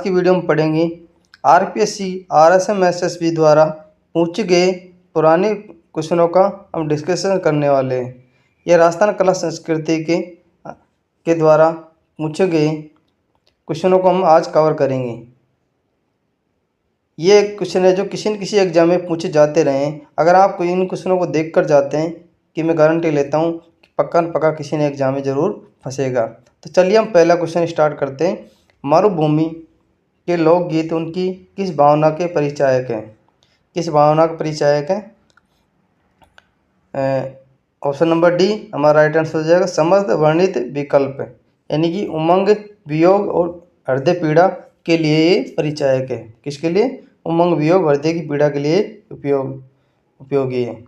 की वीडियो में पढ़ेंगे आरपीएससी आरएसएम एसएसबी द्वारा पूछे गए पुराने क्वेश्चनों का हम डिस्कशन करने वाले हैं। यह राजस्थान कला संस्कृति के द्वारा पूछे गए क्वेश्चनों को हम आज कवर करेंगे। ये क्वेश्चन है जो किसी न किसी एग्जाम में पूछे जाते रहे हैं। अगर आप इन क्वेश्चनों को देख कर जाते हैं कि मैं गारंटी लेता हूँ कि पक्का न पक्का किसी ने एग्जाम में ज़रूर फंसेगा। तो चलिए हम पहला क्वेश्चन स्टार्ट करते हैं। मरुभूमि के लोकगीत उनकी किस भावना के परिचायक हैं? किस भावना के परिचायक हैं? ऑप्शन नंबर डी हमारा राइट आंसर हो जाएगा समस्त वर्णित विकल्प, यानी कि उमंग, वियोग और हृदय पीड़ा के लिए ये परिचायक है। किसके लिए? उमंग, वियोग, हृदय की पीड़ा के लिए उपयोगी है।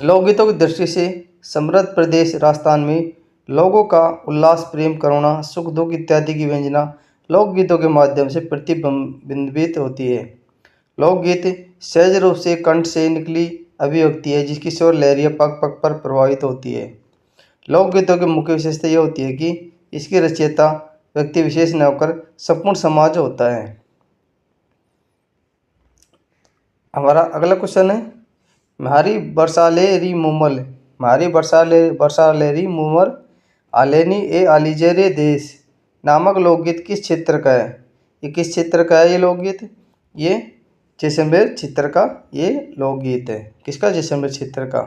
लोकगीतों की दृष्टि से समृद्ध प्रदेश राजस्थान में लोगों का उल्लास, प्रेम, करुणा, सुख दुख इत्यादि की व्यंजना लोकगीतों के माध्यम से प्रतिबिंबित होती है। लोकगीत सहज रूप से कंठ से निकली अभिव्यक्ति है जिसकी स्वर लहरियाँ पग पग पर प्रभावित होती है। लोकगीतों की मुख्य विशेषता यह होती है कि इसके रचयिता व्यक्ति विशेष न होकर संपूर्ण समाज होता है। हमारा अगला क्वेश्चन है म्हारी बरसाले री मुमल, म्हारी बरसाले री मुमल आलेनी ए आलीजे रे देश नामक लोकगीत किस क्षेत्र का है? ये किस क्षेत्र का है ये लोकगीत? ये जैसलमेर क्षेत्र का ये लोकगीत है। किसका? जैसलमेर क्षेत्र का।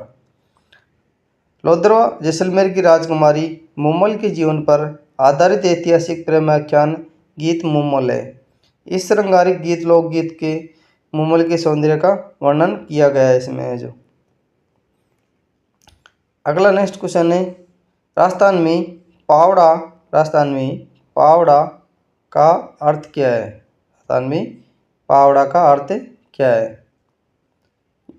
लोधरवा जैसलमेर की राजकुमारी मुमल के जीवन पर आधारित ऐतिहासिक प्रेमाख्यान गीत मुमल है। इस श्रृंगारिक गीत लोकगीत के मुमल के सौंदर्य का वर्णन किया गया है इसमें। जो अगला नेक्स्ट क्वेश्चन है राजस्थान में पावड़ा का अर्थ क्या है? राजस्थान में पावड़ा का अर्थ क्या है?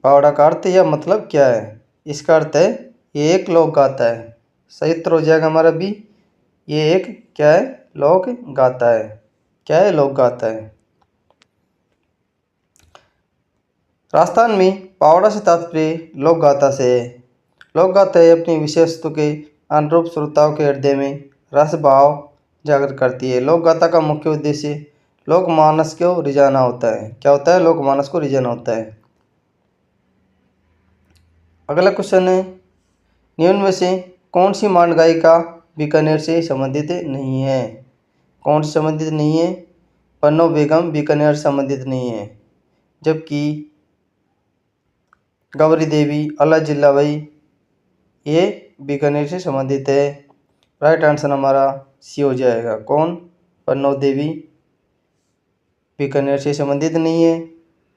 पावड़ा का अर्थ या मतलब क्या है? इसका अर्थ है ये एक लोक गाथा है। सही उत्तर हो जाएगा हमारा बी। ये एक क्या है? लोक गाथा है। क्या है? लोक गाथा है। राजस्थान में पावड़ा से तात्पर्य लोक गाथा से है। लोक गाथा अपनी विशेषता के अनुरूप श्रोताओं के हृदय में रस भाव जागृत करती है। लोक गाथा का मुख्य उद्देश्य लोकमानस को रिझाना होता है। क्या होता है? लोकमानस को रिझाना होता है। अगला क्वेश्चन है निम्न में से कौन सी मांड गायिका बीकानेर से संबंधित नहीं है? कौन से संबंधित नहीं है? पन्नो बेगम बीकानेर संबंधित नहीं है, जबकि गौरी देवी, अल्लाह जिल्लाबाई ये बीकानेर से संबंधित है। राइट आंसर हमारा सी हो जाएगा। कौन? पन्नो देवी बीकानेर से संबंधित नहीं है।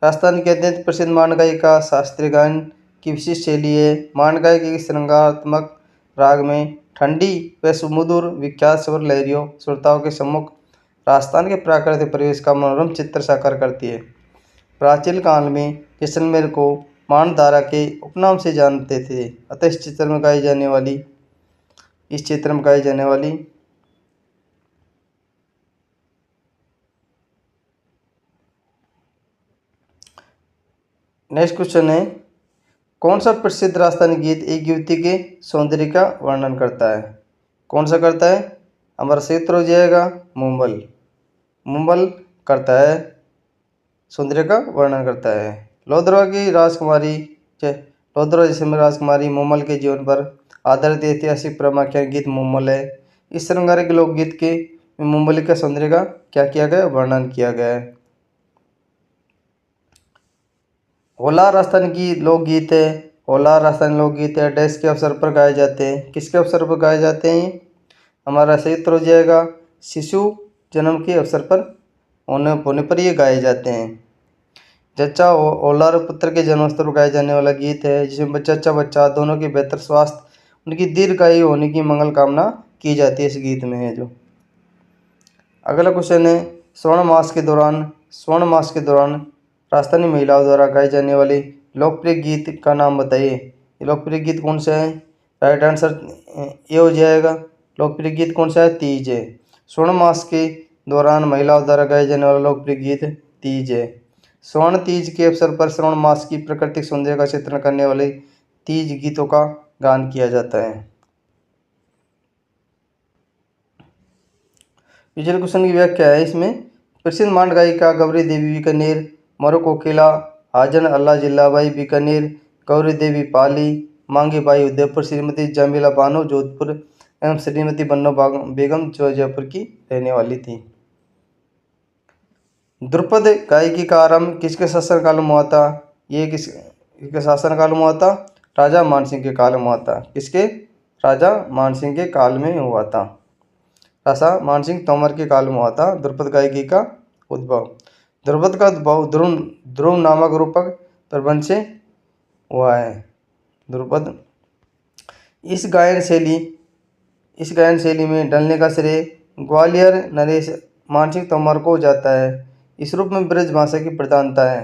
राजस्थान की अत्यंत प्रसिद्ध मांड गायिका शास्त्रीय गायन की विशिष्ट शैली है। मांड गायिका की श्रृंगारात्मक राग में ठंडी व सुमधुर विख्यात स्वर लहरियों श्रोताओं के सम्मुख राजस्थान के प्राकृतिक परिवेश का मनोरम चित्र साकार करती है। प्राचीन काल में जैसलमेर को मांडधारा के उपनाम से जानते थे। अतः इस क्षेत्र में गाई जाने वाली नेक्स्ट क्वेश्चन है कौन सा प्रसिद्ध राजस्थानी गीत एक युवती के सौंदर्य का वर्णन करता है? कौन सा करता है? हमारा सही उत्तर हो जाएगा मुंबल करता है, सौंदर्य का वर्णन करता है। लोधरवा जैसलमेर राजकुमारी मुमल के जीवन पर आधारित ऐतिहासिक प्रेमाख्यान गीत मुमल है। इस श्रृंगारिक लोकगीत के मुंबल का सौंदर्य का क्या किया गया? वर्णन किया गया है। होला राजस्थान की लोकगीत है। होला राजस्थानी लोकगीत है। डैश के अवसर पर गाए जाते हैं। किसके अवसर पर गाए जाते हैं? हमारा सही उत्तर हो जाएगा शिशु जन्म के अवसर पर होने पर ये गाए जाते हैं। जच्चा ओलार पुत्र के जन्मोत्सव पर गाया जाने वाला गीत है जिसमें बच्चा दोनों के बेहतर स्वास्थ्य, उनकी दीर्घायु होने की मंगल कामना की जाती है इस गीत में है। जो अगला क्वेश्चन है स्वर्ण मास के दौरान राजस्थानी महिलाओं द्वारा गाए जाने वाले लोकप्रिय गीत का नाम बताइए। लोकप्रिय गीत कौन सा है? राइट आंसर ये हो जाएगा। लोकप्रिय गीत कौन सा है? तीज है। स्वर्ण मास के दौरान महिलाओं द्वारा गाए जाने वाला लोकप्रिय गीत तीज है। स्वर्ण तीज के अवसर पर श्रावण मास की प्राकृतिक सौंदर्य का चित्रण करने वाले तीज गीतों का गान किया जाता है। पिछले क्वेश्चन की व्याख्या है इसमें। प्रसिद्ध मांड गायिका गौरी देवी बीकानेर, मरो कोकिला, हाजन अल्लाह जिल्लाबाई बीकानेर, गौरी देवी पाली, मांगी बाई उदयपुर, श्रीमती जमीला बानो जोधपुर एवं श्रीमती बन्नो बेगम जो जयपुर की रहने वाली थी। द्रुपद गायकी का आरंभ किसके शासनकाल में हुआ था? ये किसके शासनकाल में हुआ था? राजा मानसिंह के काल में हुआ था। किसके? राजा मानसिंह के काल में हुआ था। राजा मानसिंह तोमर के काल में हुआ था द्रुपद गायकी का उद्भव। द्रुपद का उद्भव ध्रुव नामक रूपक प्रबंध से हुआ है। द्रुपद इस गायन शैली में ढलने का श्रेय ग्वालियर नरेश मानसिंह तोमर को जाता है। इस रूप में ब्रज भाषा की प्रधानता है।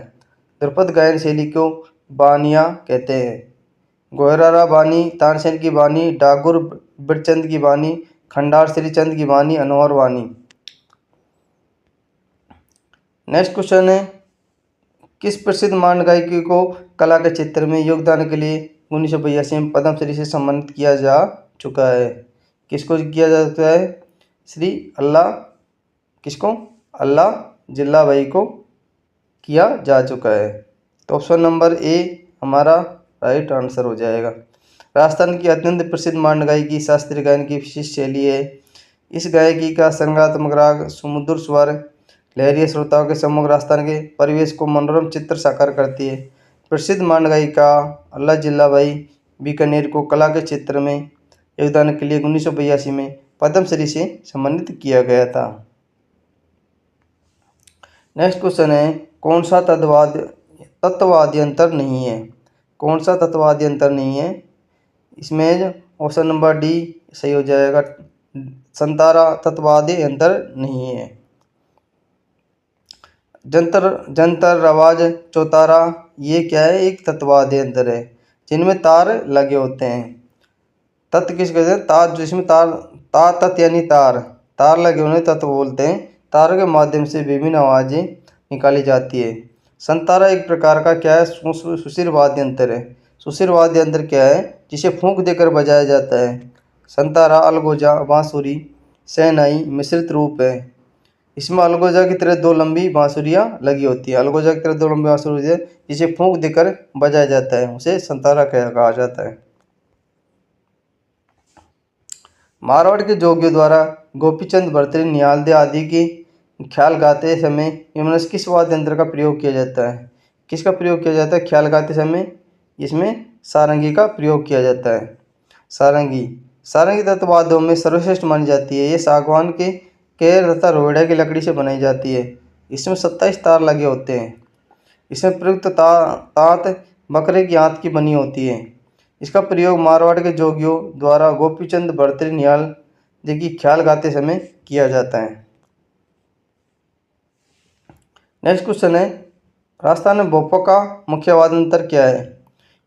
द्रुपद गायन शैली को बानियाँ कहते हैं। गोहरारा बानी, तानसेन की बानी, डागुर बिरचंद की बानी, खंडार श्रीचंद की बानी, अनवर बानी। नेक्स्ट क्वेश्चन है, किस प्रसिद्ध मांड गायिका को कला के क्षेत्र में योगदान के लिए 1982 में पद्मश्री से सम्मानित किया जा चुका है? किसको किया जा चुका है? श्री अल्लाह जिल्लाबाई को किया जा चुका है। तो ऑप्शन नंबर ए हमारा राइट आंसर हो जाएगा। राजस्थान की अत्यंत प्रसिद्ध मांड गायिकी शास्त्रीय गायन की विशिष्ट शैली है। इस गायकी का संगात्मक राग सुमधुर स्वर लहरी श्रोताओं के सम्मुख राजस्थान के परिवेश को मनोरम चित्र साकार करती है। प्रसिद्ध मांड गायिका अल्लाह जिल्लाबाई बीकानेर को कला के क्षेत्र में योगदान के लिए 1982 में पद्मश्री से सम्मानित किया गया था। नेक्स्ट क्वेश्चन है, कौन सा तत्ववादी अंतर नहीं है? कौन सा तत्ववादी अंतर नहीं है? इसमें ऑप्शन नंबर डी सही हो जाएगा। संतारा तत्ववादी अंतर नहीं है। जंतर रवाज चौतारा ये क्या है? एक तत्ववादी अंतर है जिनमें तार लगे होते हैं। तत्व किस कहते हैं? तार, जिसमें तार तत्व यानी तार लगे होने तत्व बोलते हैं। तारों के माध्यम से विभिन्न आवाज़ें निकाली जाती है। संतारा एक प्रकार का क्या है? सुशिर वाद्य यंत्र है। सुशिर वाद्य यंत्र क्या है? जिसे फूंक देकर बजाया जाता है। संतारा अलगोजा बांसुरी शहनाई मिश्रित रूप है। इसमें अलगोजा की तरह दो लंबी बांसुरियाँ लगी होती है। अलगोजा की तरह दो लंबी बांसुरी है जिसे फूंक देकर बजाया जाता है, उसे संतारा कहा जाता है। मारवाड़ के जोगियों द्वारा गोपीचंद भर्तृहरि निहालदे आदि की ख्याल गाते समय निम्नलिखित किस वाद्य यंत्र का प्रयोग किया जाता है? किसका प्रयोग किया जाता है ख्याल गाते समय? इसमें सारंगी का प्रयोग किया जाता है। सारंगी तत्ववाद्यों में सर्वश्रेष्ठ मानी जाती है। ये सागवान के केर तथा रोहिड़ा की लकड़ी से बनाई जाती है। इसमें 27 तार लगे होते हैं। इसमें प्रयुक्त तात बकरे की आंत की बनी होती है। इसका प्रयोग मारवाड़ के जोगियों द्वारा गोपीचंद भर्तृहरि निहालदे की ख्याल गाते समय किया जाता है। नेक्स्ट क्वेश्चन है, राजस्थान में भोपा का मुख्य वाद्य यंत्र क्या है?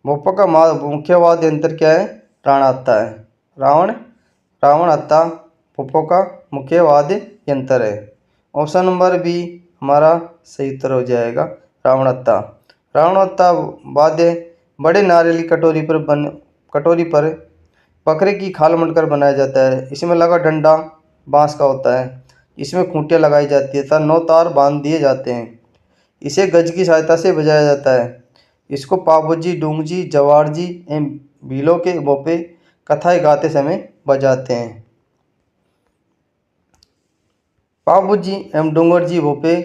भोपा का मुख्य वाद्य यंत्र क्या है? रावण है। रावण हत्ता भोपा का मुख्य वाद्य यंत्र है। ऑप्शन नंबर बी हमारा सही उत्तर हो जाएगा, रावण हत्ता वाद्य बड़े नारियल की कटोरी पर बकरे की खाल मंडकर बनाया जाता है। इसमें लगा डंडा बांस का होता है। इसमें खूंटियाँ लगाई जाती है तथा 9 तार बांध दिए जाते हैं। इसे गज की सहायता से बजाया जाता है। इसको पाबुजी, डूंगजी, जवारजी एवं भीलों के भोपे कथाएं गाते समय बजाते हैं। पाबुजी एवं डूंगरजी भोपे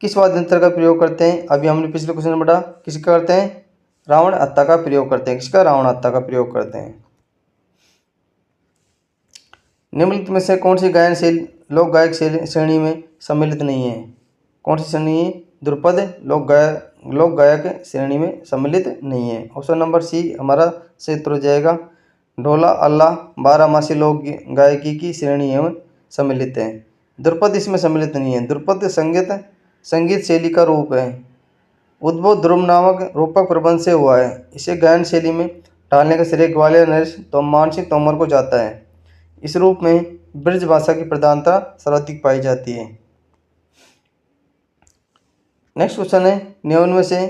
किस वाद्य यंत्र का प्रयोग करते हैं? अभी हमने पिछले क्वेश्चन में पढ़ा, किसका करते हैं? रावण हत्ता का प्रयोग करते हैं। किसका? रावण हत्ता का प्रयोग करते हैं। निम्नलिखित में से कौन सी गायन शैली लोक गायक श्रेणी में सम्मिलित नहीं है? कौन सी श्रेणी है? द्रुपद लोक गायक श्रेणी में सम्मिलित नहीं है। ऑप्शन नंबर सी हमारा सही उत्तर हो जाएगा। ढोला अल्लाह बारहमासी लोक गायकी की श्रेणी में सम्मिलित है। द्रुपद इसमें सम्मिलित नहीं है। द्रुपद संगीत शैली का रूप है। उद्भव ध्रुव नामक रूपक प्रबंध से हुआ है। इसे गायन शैली में ढालने का श्रेय ग्वालियर नरेश मानसिंह तोमर को जाता है। इस रूप में ब्रज भाषा की प्रधानता सर्वाधिक पाई जाती है। नेक्स्ट क्वेश्चन है, निम्न में से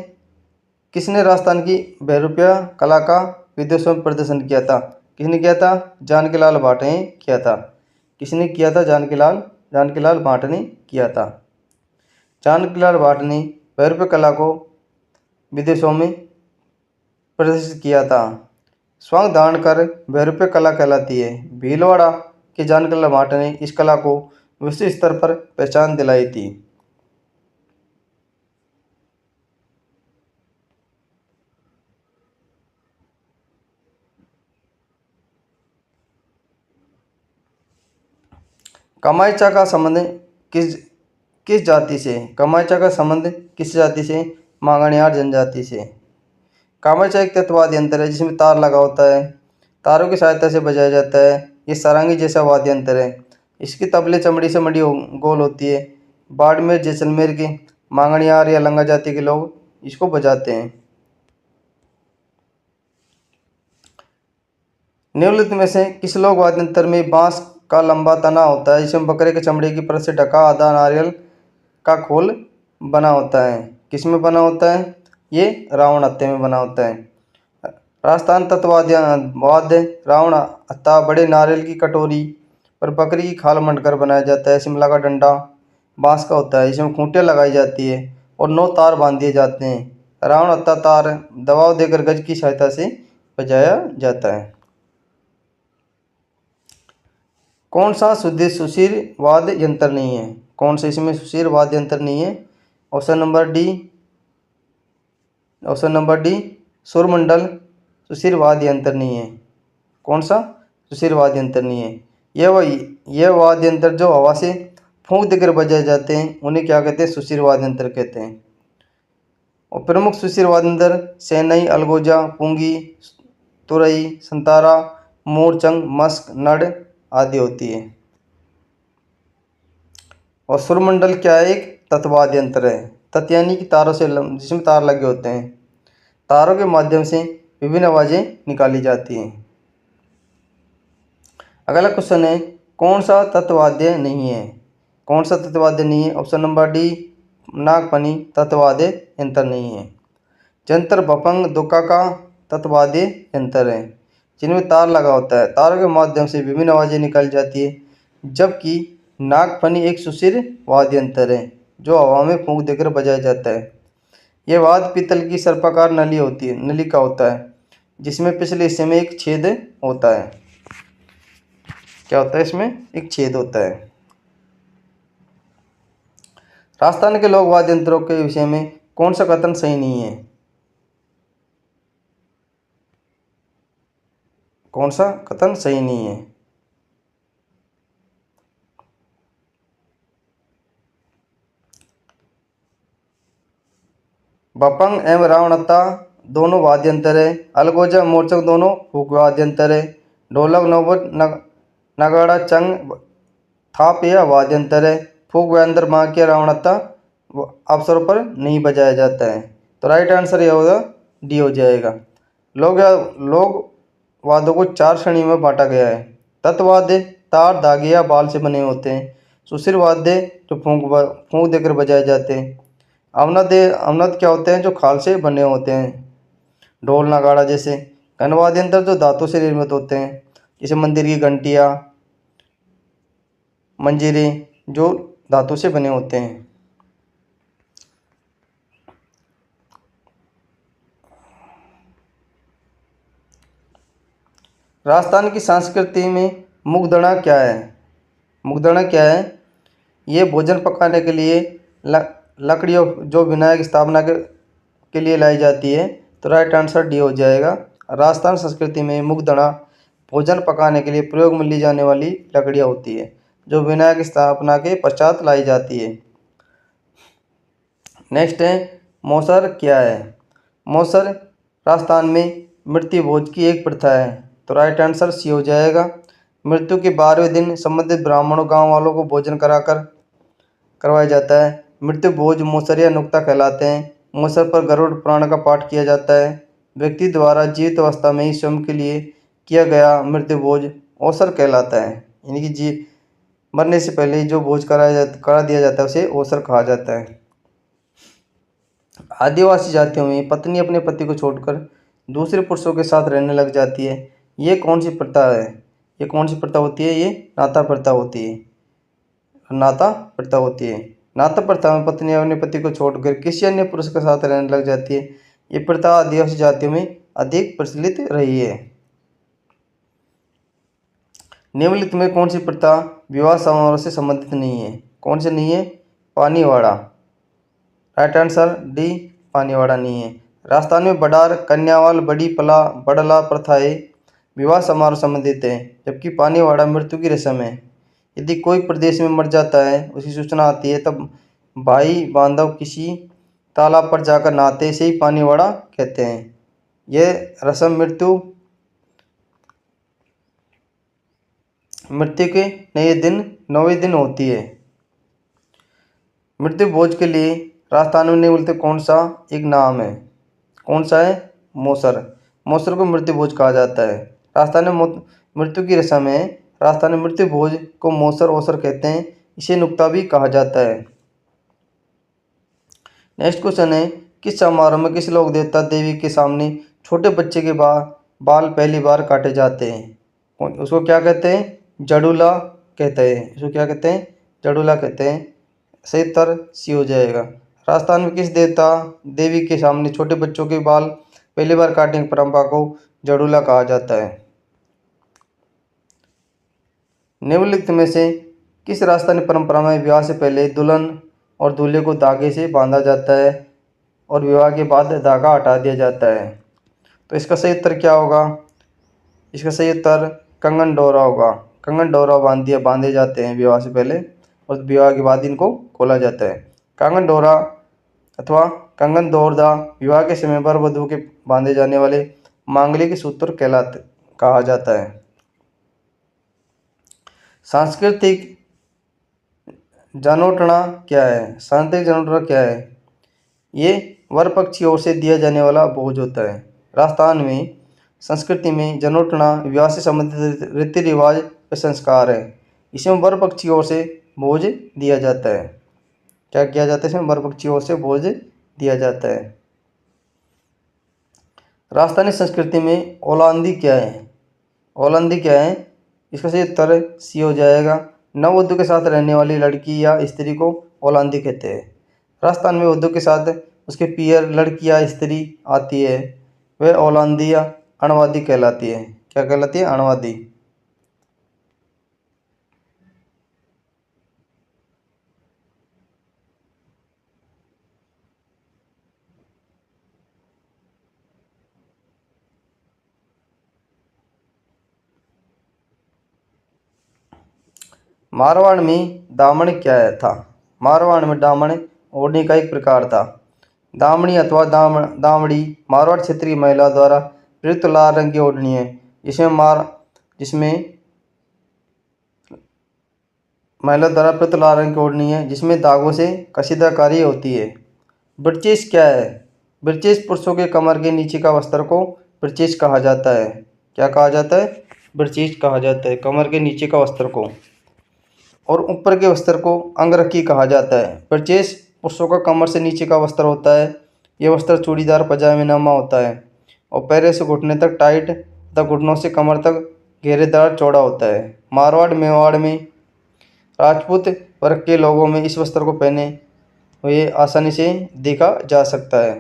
किसने राजस्थान की बहुरूपिया कला का विदेशों में प्रदर्शन किया था? किसने किया था? जानकीलाल भाटे ने किया था। किसने किया था? जानकीलाल जानकीलाल भाट ने किया था। जानकीलाल भाट ने भैरव कला को विदेशों में प्रदर्शित किया था। स्वांग धारण कर भैरव कला कहलाती है। भीलवाड़ा के जानकीलाल भाट ने इस कला को विश्व स्तर पर पहचान दिलाई थी। कामाख्या का संबंध किस किस जाति से? कामाख्या का संबंध किस जाति से? मांगणियार जनजाति से। कामाख्या एक तत्ववाद्य यंत्र है जिसमें तार लगा होता है, तारों की सहायता से बजाया जाता है। ये सारंगी जैसा वाद्य यंत्र है। इसकी तबले चमड़ी से मड़ी गोल होती है। बाड़मेर जैसलमेर के मांगणियार या लंगा जाति के लोग इसको बजाते हैं। निम्नलिखित में से किस लोक वाद्य यंत्र में बांस का लंबा तना होता है जिसमें बकरे के चमड़े की परत से ढका आधा नारियल का खोल बना होता है? किस में बना होता है? ये रावण हत्थे में बना होता है। राजस्थान तत्ववाद्य वाद्य रावण हत्था बड़े नारियल की कटोरी पर बकरी की खाल मंडकर बनाया जाता है। शिमला का डंडा बांस का होता है, इसमें खूंटियाँ लगाई जाती है और 9 तार बांध दिए जाते हैं। रावण हत्था तार दबाव देकर गज की सहायता से बजाया जाता है। कौन सा सुशीर वाद्य यंत्र नहीं है? कौन सा इसमें सुशीर वाद्य यंत्र नहीं है? ऑप्शन नंबर डी सुरमंडल सुशीर वाद्य यंत्र नहीं है। कौन सा सुशीर वाद्य यंत्र नहीं है? यह वाद्य यंत्र जो हवा से फूंक देकर बजाए जाते हैं उन्हें क्या कहते हैं? सुशीर वाद्य यंत्र कहते हैं। और प्रमुख सुशीर वाद्य यंत्र शहनाई, अलगोजा, पुंगी, तुरई, संतारा, मोरचंग, मस्क, नड़ आदि होती है। और सुरमंडल क्या है? एक तत्ववाद्य यंत्र है। तत् यानी कि तारों से जिसमें तार लगे होते हैं, तारों के माध्यम से विभिन्न आवाजें निकाली जाती हैं। अगला क्वेश्चन है कौन सा तत्ववाद्य नहीं है? कौन सा तत्ववाद्य नहीं है? ऑप्शन नंबर डी नागफनी तत्ववाद्य यंत्र नहीं है। जंतर भपंग दुक्का का तत्ववाद्य यंत्र है जिनमें तार लगा होता है, तारों के माध्यम से विभिन्न आवाजें निकाली जाती है। जबकि नागफनी एक सुशीर वाद्य यंत्र है जो हवा में फूंक देकर बजाया जाता है। यह वाद्य पीतल की सर्पाकार नली का होता है जिसमें पिछले हिस्से में एक छेद होता है। क्या होता है? इसमें एक छेद होता है। राजस्थान के लोक वाद्य यंत्रों के विषय में कौन सा कथन सही नहीं है? कौन सा कथन सही नहीं है? बपंग एवं रावण हत्था दोनों वाद्य यंत्र है। अलगोजा, मोरचंग दोनों फूक वाद्य यंत्र है। ढोलक, नौबत, नगाड़ा, चंग, थाप यह वाद्य यंत्र है। फूक व्यंतर बांकिया, रावण हत्था अवसरों पर नहीं बजाया जाता है। तो राइट आंसर यह होगा डी हो जाएगा। लोग वाद्यों को 4 श्रेणी में बांटा गया है। तत्वाद्य तार, धागे या बाल से बने होते हैं। सुशीर वाद्य जो फूंक देकर बजाए जाते हैं। अवनद क्या होते हैं? जो खाल से बने होते हैं, ढोल नगाड़ा जैसे। घनवाद्य यंत्र जो धातु से निर्मित होते हैं जैसे मंदिर की घंटियाँ, मंजीरे जो धातु से बने होते हैं। राजस्थान की संस्कृति में मुगदड़ा क्या है? मुगदड़ा क्या है? ये भोजन पकाने के लिए लकड़ियों जो विनायक स्थापना के लिए लाई जाती है। तो राइट आंसर डी हो जाएगा। राजस्थान संस्कृति में मुगदड़ा भोजन पकाने के लिए प्रयोग में ली जाने वाली लकड़ियाँ होती है जो विनायक स्थापना के पश्चात लाई जाती है। नेक्स्ट है मौसर क्या है? मौसर राजस्थान में मृत्यु भोज की एक प्रथा है। तो राइट आंसर सी हो जाएगा। मृत्यु के 12वें दिन संबंधित ब्राह्मणों गांव वालों को भोजन करवाया जाता है। मृत्यु भोज मौसर या नुक्ता कहलाते हैं। मौसर पर गरुड़ पुराण का पाठ किया जाता है। व्यक्ति द्वारा जीवित अवस्था में ही स्वयं के लिए किया गया मृत्यु भोज अवसर कहलाता है। यानी कि मरने से पहले ही जो भोज करा दिया जाता है उसे अवसर कहा जाता है। आदिवासी जातियों में पत्नी अपने पति को छोड़कर दूसरे पुरुषों के साथ रहने लग जाती है। ये कौन सी प्रथा है? ये कौन सी प्रथा होती है? ये नाता प्रथा होती है। और नाता प्रथा होती है। नाता प्रथा में पत्नी अपने पति को छोड़कर किसी अन्य पुरुष के साथ रहने लग जाती है। ये प्रथा आदिवासी जातियों में अधिक प्रचलित रही है। निम्नलिखित में कौन सी प्रथा विवाह समारोह से संबंधित नहीं है? कौन से नहीं है? पानीवाड़ा। राइट आंसर डी, पानीवाड़ा नहीं है। राजस्थान में बडार, कन्यावाल, बड़ी पला, बड़ला प्रथाएं विवाह समारोह संबंधित है, जबकि पानीवाड़ा मृत्यु की रस्म है। यदि कोई प्रदेश में मर जाता है, उसकी सूचना आती है, तब भाई बांधव किसी तालाब पर जाकर नहाते, इसे ही पानीवाड़ा कहते हैं। यह रस्म मृत्यु के नौवें दिन होती है। मृत्यु भोज के लिए राजस्थान में निम्नलिखित कौन सा एक नाम है? कौन सा है? मौसर। मौसर को मृत्यु भोज कहा जाता है। राजस्थान में मृत्यु की रस्म है। राजस्थान में मृत्यु भोज को मौसर ओसर कहते हैं। इसे नुक्ता भी कहा जाता है। नेक्स्ट क्वेश्चन है, किस समारोह में किस लोक देवता देवी के सामने छोटे बच्चे के बाल पहली बार काटे जाते हैं? उसको क्या कहते हैं? जड़ूला कहते हैं। इसको क्या कहते हैं? जड़ूला कहते हैं। सही उत्तर सी हो जाएगा। राजस्थान में किस देवता देवी के सामने छोटे बच्चों के बाल पहली बार काटने की परंपरा को जड़ूला कहा जाता है? निम्नलिखित में से किस राजस्थानी परंपरा में विवाह से पहले दुल्हन और दूल्हे को धागे से बांधा जाता है और विवाह के बाद धागा हटा दिया जाता है? तो इसका सही उत्तर क्या होगा? इसका सही उत्तर कंगन डोरा होगा। कंगन डोरा बांधे जाते हैं विवाह से पहले और विवाह के बाद इनको खोला जाता है। कंगन डोरा अथवा कंगन दोरदा विवाह के समय वर वधू के बांधे जाने वाले मांगलिक सूत्र कहा जाता है। सांस्कृतिक जनोटना क्या है? सांस्कृतिक जनोटना क्या है? ये वर पक्ष की ओर से दिया जाने वाला भोज होता है। राजस्थान में संस्कृति में जनोटना विवाह से संबंधित रीति रिवाज व संस्कार है। इसमें वर पक्ष की ओर से भोज दिया जाता है। क्या किया जाता है? इसमें वर पक्ष की ओर से भोज दिया जाता है। राजस्थानी संस्कृति में ओलांदी क्या है? ओलांदी क्या है? इसका सही उत्तर सी हो जाएगा। नववधू के साथ रहने वाली लड़की या स्त्री को ओलांदी कहते हैं। राजस्थान में वधू के साथ उसके पियर लड़की या स्त्री आती है, वह ओलांदी या अणवादी कहलाती है। क्या कहलाती है? अणवादी। मारवाड़ में दामन क्या था? मारवाड़ में दामन ओढ़ने का एक प्रकार था। दामनी अथवा दामड़ी मारवाड़ क्षेत्रीय महिला द्वारा प्रयुक्त लाल रंग की ओढ़नी है, जिसमें महिला द्वारा प्रयुक्त लाल रंग की ओढ़नी है जिसमें धागों से कशीदाकारी होती है। ब्रचेस क्या है? ब्रचेस पुरुषों के कमर के नीचे का वस्त्र को ब्रचेस कहा जाता है। क्या कहा जाता है? ब्रचेस कहा जाता है, कमर के नीचे का वस्त्र को। और ऊपर के वस्त्र को अंगरखी कहा जाता है। ब्रचेस पुरुषों का कमर से नीचे का वस्त्र होता है। यह वस्त्र चूड़ीदार पजामेनामा होता है और पैरों से घुटने तक टाइट तथा घुटनों से कमर तक घेरेदार चौड़ा होता है। मारवाड़ मेवाड़ में राजपूत वर्ग के लोगों में इस वस्त्र को पहने हुए आसानी से देखा जा सकता है।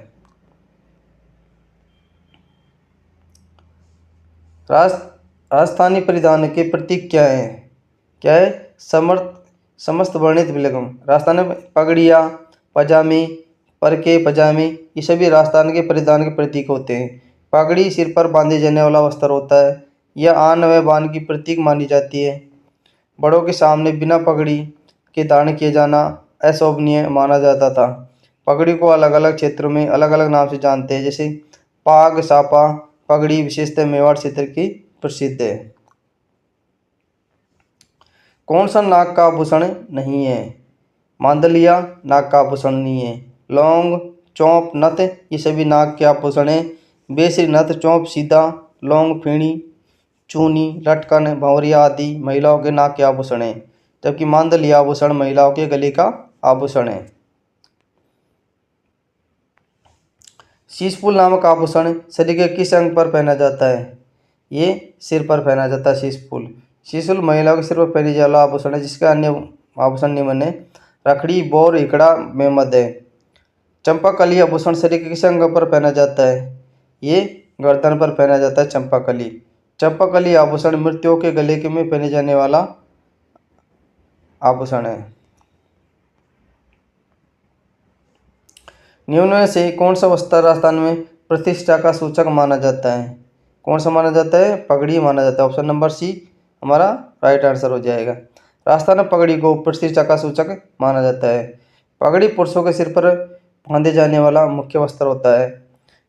राजस्थानी परिधान के प्रतीक क्या है? क्या है? समस्त वर्णित विलगम। राजस्थान में पगड़िया, पजामे, परके पजामे, ये सभी राजस्थान के परिधान के प्रतीक होते हैं। पगड़ी सिर पर बांधे जाने वाला वस्त्र होता है। यह आन व बान की प्रतीक मानी जाती है। बड़ों के सामने बिना पगड़ी के धारण किए जाना अशोभनीय माना जाता था। पगड़ी को अलग अलग क्षेत्रों में अलग अलग नाम से जानते हैं, जैसे पाग, सापा। पगड़ी विशेषतः मेवाड़ क्षेत्र की प्रसिद्ध है। कौन सा नाक का आभूषण नहीं है? मांदलिया नाक का आभूषण नहीं है। लौंग, चौंप, नथ ये सभी नाक के आभूषण हैं। बेसरी, नथ, चौंप, सीधा, लौंग, फीणी, चूनी, लटकन, भंवरिया आदि महिलाओं के नाक के आभूषण हैं, जबकि मांदलिया आभूषण महिलाओं के गले का आभूषण है। शीशफूल नामक आभूषण शरीर के किस अंग पर पहना जाता है? ये सिर पर पहना जाता है शीशफूल। शीशफूल महिलाओं के सिर पर पहने जाने वाला आभूषण है, जिसका अन्य आभूषण निम्न है। रखड़ी, बोर, इकड़ा में मध्य। चंपाकली आभूषण शरीर के किस अंग पर पहना जाता है? ये गर्दन पर पहना जाता है चंपाकली। चंपाकली आभूषण मृतकों के गले के में पहने जाने वाला आभूषण है। निम्न में से कौन सा वस्त्र राजस्थान में प्रतिष्ठा का सूचक माना जाता है? कौन सा माना जाता है? पगड़ी माना जाता है। ऑप्शन नंबर सी हमारा राइट आंसर हो जाएगा। राजस्थान में पगड़ी को प्रतिष्ठा का सूचक माना जाता है। पगड़ी पुरुषों के सिर पर बांधे जाने वाला मुख्य वस्त्र होता है।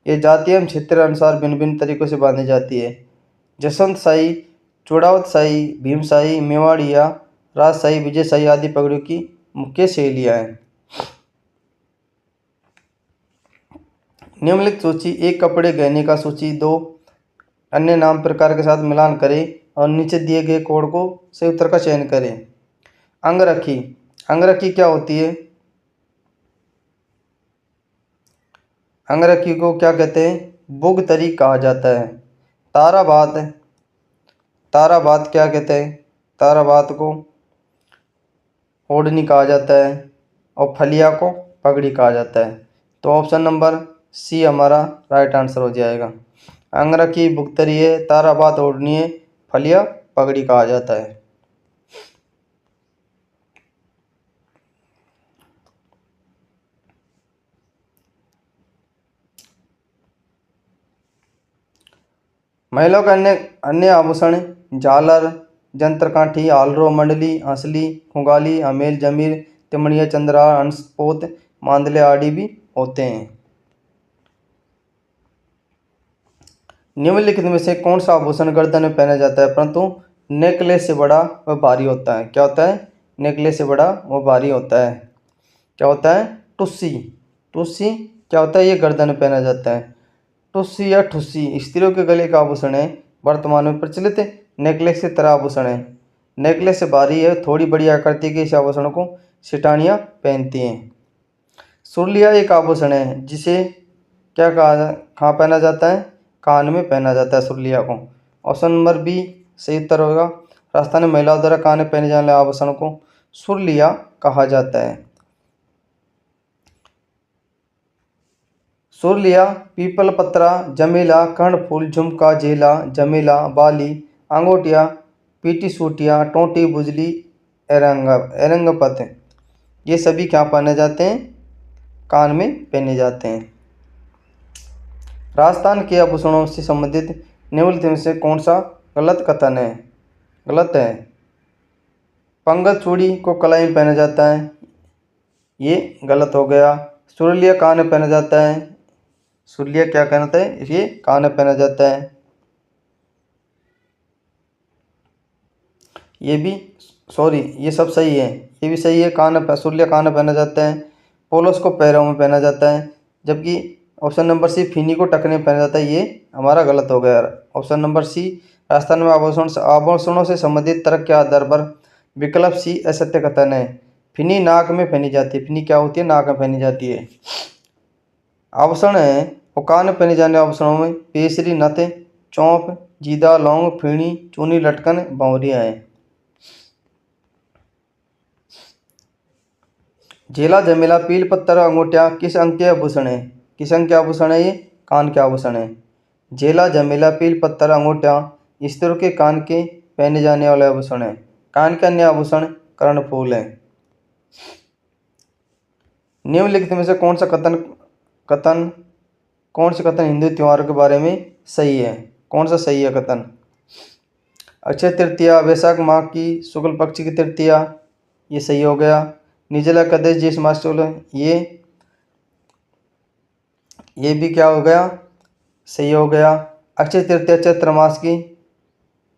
ये जाति एवं क्षेत्र अनुसार भिन्न भिन्न तरीकों से बांधी जाती है। जसवंत शाही, चूड़ावत शाही, भीम शाही, मेवाड़िया, राजशाही, विजय शाही आदि पगड़ियों की मुख्य शैलियाँ हैं। निम्नलिखित सूची एक कपड़े गहने का सूची, दो अन्य नाम प्रकार के साथ मिलान करें और नीचे दिए गए कोड को सही उत्तर का चयन करें। अंगरखी, अंगरखी क्या होती है? अंगरखी को क्या कहते हैं? बुगतरी कहा जाता है। ताराबात, ताराबात क्या कहते हैं? ताराबात को ओढ़नी कहा जाता है और फलिया को पगड़ी कहा जाता है। तो ऑप्शन नंबर सी हमारा राइट आंसर हो जाएगा। अंगरखी बुगतरी है, ताराबात ओढ़नी है, फलिया पगड़ी कहा जाता है। महिलाओं का अन्य अन्य आभूषण झालर, जंत्रकाठी, आलरो, मंडली, हंसली, खुगाली, हमेल, जमीर, तिमड़िया, चंद्रहार, हंसपोत, मांदले आदि भी होते हैं। निम्नलिखित में से कौन सा आभूषण गर्दन में पहना जाता है परंतु नेकलेस से बड़ा व भारी होता है? क्या होता है? नेकलेस से बड़ा व भारी होता है। क्या होता है? टुस्सी। टुस्सी क्या होता है? ये गर्दन में पहना जाता है। टुस्सी या ठुस्सी स्त्रियों के गले का आभूषण है। वर्तमान में प्रचलित नेकलेस की तरह आभूषण है। नेकलेस से भारी है, थोड़ी बड़ी आकृति के इस आभूषण को सिटानियाँ पहनती हैं। सुरलिया एक आभूषण है जिसे क्या कहाँ पहना जाता है? कान में पहना जाता है सुरलिया को। ऑप्शन नंबर बी सही उत्तर होगा। राजस्थान में महिलाओं द्वारा कान में पहने जाने वाले आभूषण को सुरलिया कहा जाता है। सुरलिया, पीपल पत्रा, जमेला, कर्णफूल, झुमका, जेला, जमेला, बाली, अंगोटिया, पीटी सूटिया, टोंटी, बुजली, एरंगपत, ये सभी क्या पहने जाते हैं? कान में पहने जाते हैं। राजस्थान के आभूषणों से संबंधित निम्नलिखित में से कौन सा गलत कथन है? गलत है। पंगत चूड़ी को कलाई में पहना जाता है, ये गलत हो गया। सुरलिया कान में पहना जाता है, सुरलिया क्या कहता है? ये कान में पहना जाता है। ये भी सॉरी, ये सब सही है, ये भी सही है। सुरलिया कान में पहना जाता है। पोलोस को पैरों में पहना जाता है, जबकि ऑप्शन नंबर सी फिनी को टखने में पहना जाता है, ये हमारा गलत हो गया। ऑप्शन नंबर सी राजस्थान में आभूषणों से संबंधित तर्क के आधार पर विकल्प सी असत्य कथन है। फिनी नाक में पहनी जाती है। फिनी क्या होती है? नाक में पहनी जाती है। आभूषण है और कान में पहने जाने आभूषणों में पेसरी, नथ, चौंप, जीदा, लौंग, फीणी, चूनी, लटकन, बावरियाँ हैं। झेला, जमेला, पील पत्थर, अंगूठिया किस अंग के आभूषण है? किस अंग के आभूषण है? ये कान के आभूषण है। झेला, जमेला, पील पत्थर, अंगूठिया स्त्रियों के कान के पहने जाने वाले आभूषण है। कान के अन्य आभूषण कर्णफूल है। निम्नलिखित में से कौन से कथन हिंदू त्योहारों के बारे में सही है? कौन सा सही है कथन? अक्षय तृतीया, वैशाख माह की शुक्ल पक्ष की तृतीया, ये सही हो गया। निर्जला एकादशी ज्येष्ठ मास शुक्ल, ये भी क्या हो गया? सही हो गया। अक्षय तृतीया चैत्र मास की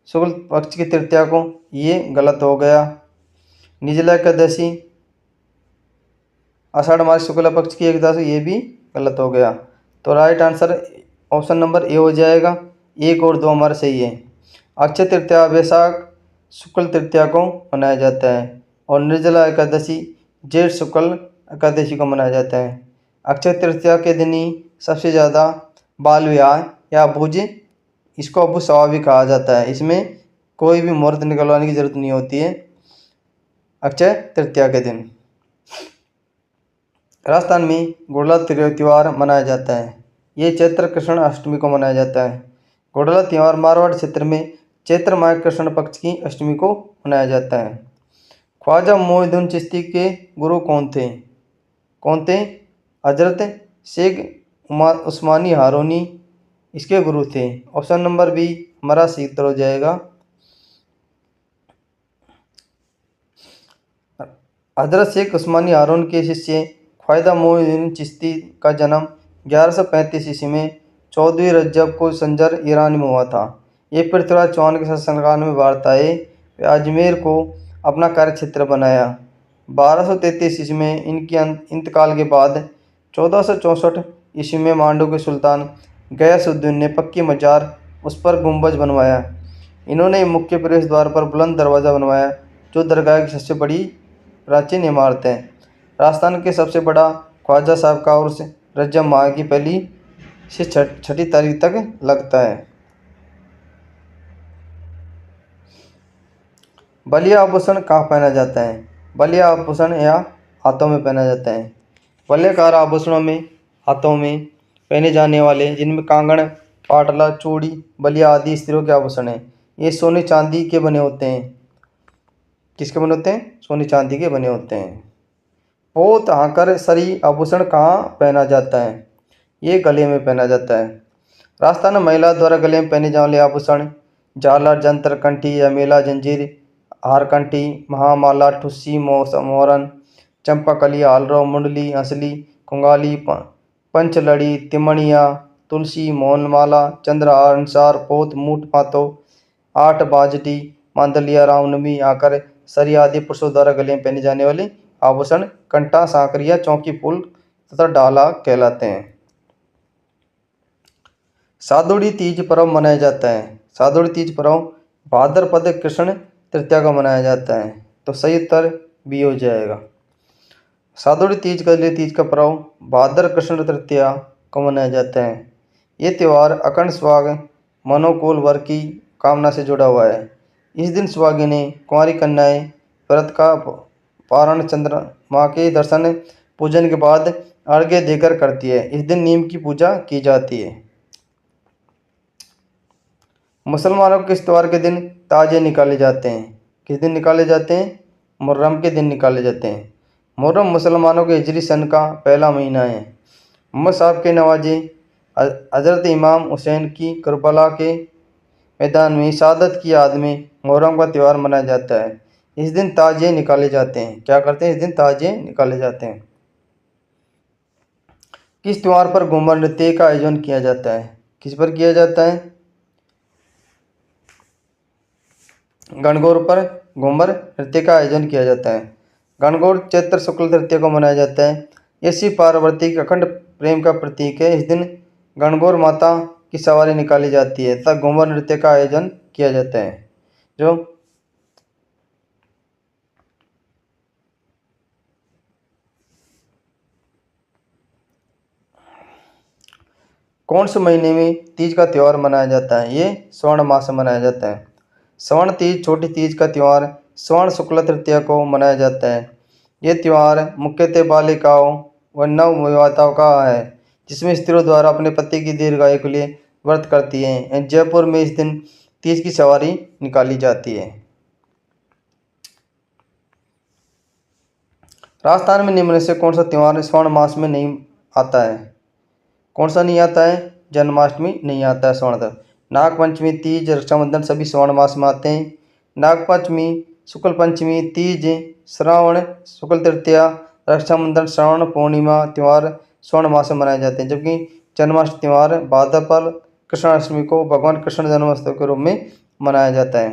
शुक्ल पक्ष की तृतीया को, ये गलत हो गया। निर्जला एकादशी आषाढ़ मास शुक्ल पक्ष की एकादशी, ये भी गलत हो गया। तो right answer option number A हो जाएगा। 1 और 2 हमारा सही है। अक्षय तृतीया वैशाख शुक्ल तृतीया को मनाया जाता है और निर्जला एकादशी ज्येष्ठ शुक्ल एकादशी को मनाया जाता है। अक्षय तृतीया के दिन ही सबसे ज़्यादा बाल विवाह या भुज, इसको अभुज स्वाभाविक कहा जाता है। इसमें कोई भी मुहूर्त निकलवाने की जरूरत नहीं होती है। अक्षय तृतीया के दिन। राजस्थान में गुड़ला त्यौहार मनाया जाता है। ये चैत्र कृष्ण अष्टमी को मनाया जाता है। गुड़ला त्यौहार मारवाड़ क्षेत्र में चैत्र माह कृष्ण पक्ष की अष्टमी को मनाया जाता है। ख्वाजा मोइनुद्दीन चिश्ती के गुरु कौन थे? हजरत शेख उस्मानी हारूनी इसके गुरु थे। ऑप्शन नंबर बी हमारा सही उत्तर हो जाएगा। हजरत शेख उस्मानी हारून के शिष्य ख्वाजा मोइनुद्दीन चिश्ती का जन्म 1135 ईस्वी में 14वीं रजब को संजर ईरान में हुआ था। ये पृथ्वीराज चौहान के शासनकाल में भारत आए। वे अजमेर को अपना कार्यक्षेत्र बनाया। 1233 ईस्वी में इनके इंतकाल के बाद 1464 ईस्वी में मांडू के सुल्तान गयासुद्दीन ने पक्की मजार उस पर गुंबज बनवाया। इन्होंने मुख्य प्रवेश द्वार पर बुलंद दरवाज़ा बनवाया जो दरगाह की सबसे बड़ी प्राचीन इमारत है। राजस्थान के सबसे बड़ा ख्वाजा साहब का उर्स रजब माह की पहली से छठी तारीख तक लगता है। बलिया आभूषण कहाँ पहना जाता है? बलिया आभूषण या हाथों में पहना जाता है। वलयकार आभूषणों में हाथों में पहने जाने वाले जिनमें कांगड़, पाटला, चूड़ी, बलिया आदि स्त्रियों के आभूषण हैं। ये सोने चांदी के बने होते हैं। किसके बने होते हैं? सोने चांदी के बने होते हैं। पोत हाकर सरी आभूषण कहाँ पहना जाता है? ये गले में पहना जाता है। राजस्थान में महिला द्वारा गले में पहने जाने वाले आभूषण झालर, जंतर, कंठी या मेला, जंजीर, हारकंठी, महामाला, ठुस्सी, मोहरन, चंपाकली, हालरो, मुंडली, हंसली, कुंगाली, पंचलड़ी, तिमणिया, तुलसी, मोहनमाला, चंद्रहार, अंसार, पोत, मूठ, पातो, आठ बाजटी, मांदलिया, रामनवमी, आकर, सरी आदि पुरुषों द्वारा गले में पहने जाने वाले आभूषण कंठा, सांकरिया, चौकी फूल तथा डाला कहलाते हैं। सादुड़ी तीज पर्व मनाया जाता है। सादुड़ी तीज पर्व भाद्रपद कृष्ण तृतीया को मनाया जाता है। तो सही उत्तर बी हो जाएगा। सादुड़ी तीज का पर्व भाद्र कृष्ण तृतीया को मनाया जाता है। ये त्यौहार अखंड सुहाग मनोकूल वर की कामना से जुड़ा हुआ है। इस दिन सुहागिनें कुंवारी कन्याएं व्रत का पारण चंद्रमा के दर्शन पूजन के बाद अर्घ्य देकर करती है। इस दिन नीम की पूजा की जाती है। मुसलमानों के इस त्यौहार के दिन ताजे निकाले जाते हैं। किस दिन निकाले जाते हैं? मुहर्रम के दिन निकाले जाते हैं। मुहर्रम मुसलमानों के हिजरी सन का पहला महीना है। मोहम्मद साहब के नवाजे हजरत इमाम हुसैन की करबला के मैदान में शहादत की याद में मुहर्रम का त्यौहार मनाया जाता है। इस दिन ताजे निकाले जाते हैं। क्या करते हैं? इस दिन ताजे निकाले जाते हैं। किस त्यौहार पर घूमर नृत्य का आयोजन किया जाता है? किस पर किया जाता है? गणगौर पर घूमर नृत्य का आयोजन किया जाता है। गणगौर चैत्र शुक्ल तृतीया को मनाया जाता है। यह शिव पार्वती के अखंड प्रेम का प्रतीक है। इस दिन गणगौर माता की सवारी निकाली जाती है तथा घूमर नृत्य का आयोजन किया जाता है। जो कौन से महीने में तीज का त्यौहार मनाया जाता है? ये श्रवण मास में मनाया जाता है। श्रवण तीज छोटी तीज का त्यौहार श्रवण शुक्ल तृतीया को मनाया जाता है। ये त्यौहार मुख्यतः बालिकाओं व नवविवाहिताओं का है जिसमें स्त्रियों द्वारा अपने पति की दीर्घायु के लिए व्रत करती हैं। जयपुर में इस दिन तीज की सवारी निकाली जाती है। राजस्थान में निम्न से कौन सा त्यौहार श्रवण मास में नहीं आता है? कौन सा नहीं आता है? जन्माष्टमी नहीं आता है श्रवण तक। नागपंचमी, तीज, रक्षाबंधन सभी श्रवण मास में आते हैं। नागपंचमी, शुक्ल पंचमी, तीज, श्रावण शुक्ल तृतीया, रक्षाबंधन, श्रावण पूर्णिमा त्यौहार श्रवण मास में मनाए जाते हैं। जबकि जन्माष्टमी त्यौहार भाद्रपद कृष्णाष्टमी को भगवान कृष्ण जन्मोत्सव के रूप में मनाया जाता है।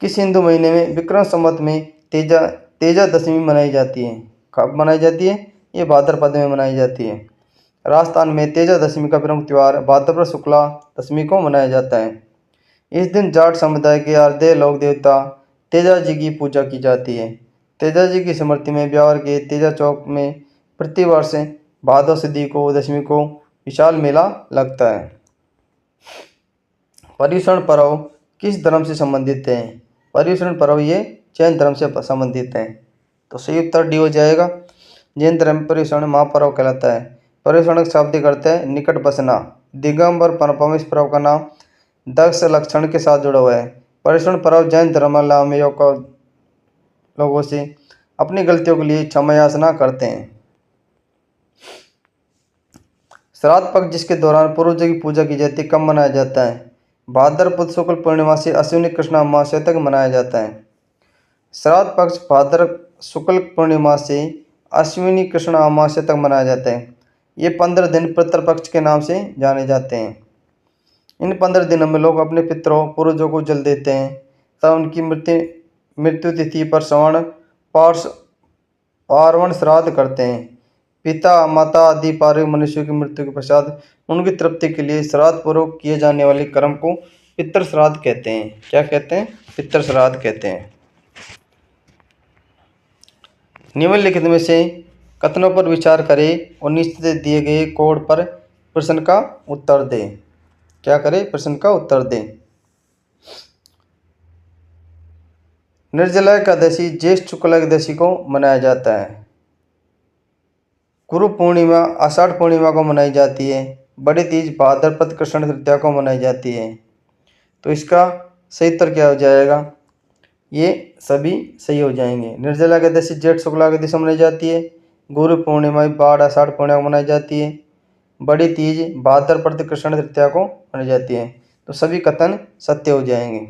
किस हिंदू महीने में विक्रम संवत में तेजा दशमी मनाई जाती है? कब मनाई जाती है? ये भाद्रपद में मनाई जाती है। राजस्थान में तेजा दशमी का प्रमुख त्यौहार भाद्रपद शुक्ला दशमी को मनाया जाता है। इस दिन जाट समुदाय के आराध्य लोक देवता तेजा जी की पूजा की जाती है। तेजा जी की स्मृति में ब्यावर के तेजा चौक में प्रतिवर्ष भादो सुदी को दशमी को विशाल मेला लगता है। पर्युषण पर्व किस धर्म से संबंधित है? पर्युषण पर्व ये जैन धर्म से संबंधित हैं। तो सही उत्तर डी हो जाएगा। जैन धर्म में पर्युषण महापर्व कहलाता है। पर्युषण का शाब्दिक अर्थ है निकट बसना। दिगंबर परपम इस पर्व का नाम दक्ष लक्षण के साथ जुड़ा हुआ है। पर्युषण पर्व जैन धर्मावलंबियों को लोगों से अपनी गलतियों के लिए क्षमा याचना करते हैं। श्राद्ध पक्ष जिसके दौरान पूर्वजों की पूजा की जाती है कब मनाया जाता है? भाद्रपद शुक्ल पूर्णिमा से अश्विनी कृष्ण अमावस्या तक मनाया जाता है। श्राद्ध पक्ष भाद्र शुक्ल पूर्णिमा से अश्विनी कृष्ण अमावस्या तक मनाया जाता है। ये 15 दिन पितृपक्ष के नाम से जाने जाते हैं। इन 15 दिनों में लोग अपने पितरों पूर्वजों को जल देते हैं तब उनकी मृत्यु तिथि पर श्रवण पार्वण श्राद्ध करते हैं। पिता माता आदि पारिवारिक मनुष्यों की मृत्यु के पश्चात उनकी तृप्ति के लिए श्राद्ध पूर्वक किए जाने वाले कर्म को पितृ श्राद्ध कहते हैं। क्या कहते हैं? पितृ श्राद्ध कहते हैं। निम्नलिखित में से कथनों पर विचार करें और नीचे दिए गए कोड पर प्रश्न का उत्तर दें। क्या करें? प्रश्न का उत्तर दें। निर्जला एकादशी ज्येष्ठ शुक्ल एकादशी को मनाया जाता है। गुरु पूर्णिमा आषाढ़ पूर्णिमा को मनाई जाती है। बड़ी तीज भाद्रपद कृष्ण तृतीया को मनाई जाती है। तो इसका सही उत्तर क्या हो जाएगा? ये सभी सही हो जाएंगे। निर्जला एकादशी जेठ शुक्ला एकादशी मनाई जाती है। गुरु पूर्णिमा बाढ़ आषाढ़ पूर्णिमा को मनाई जाती है। बड़ी तीज भाद्रपद कृष्ण तृतीया को मनाई जाती है। तो सभी कथन सत्य हो जाएंगे।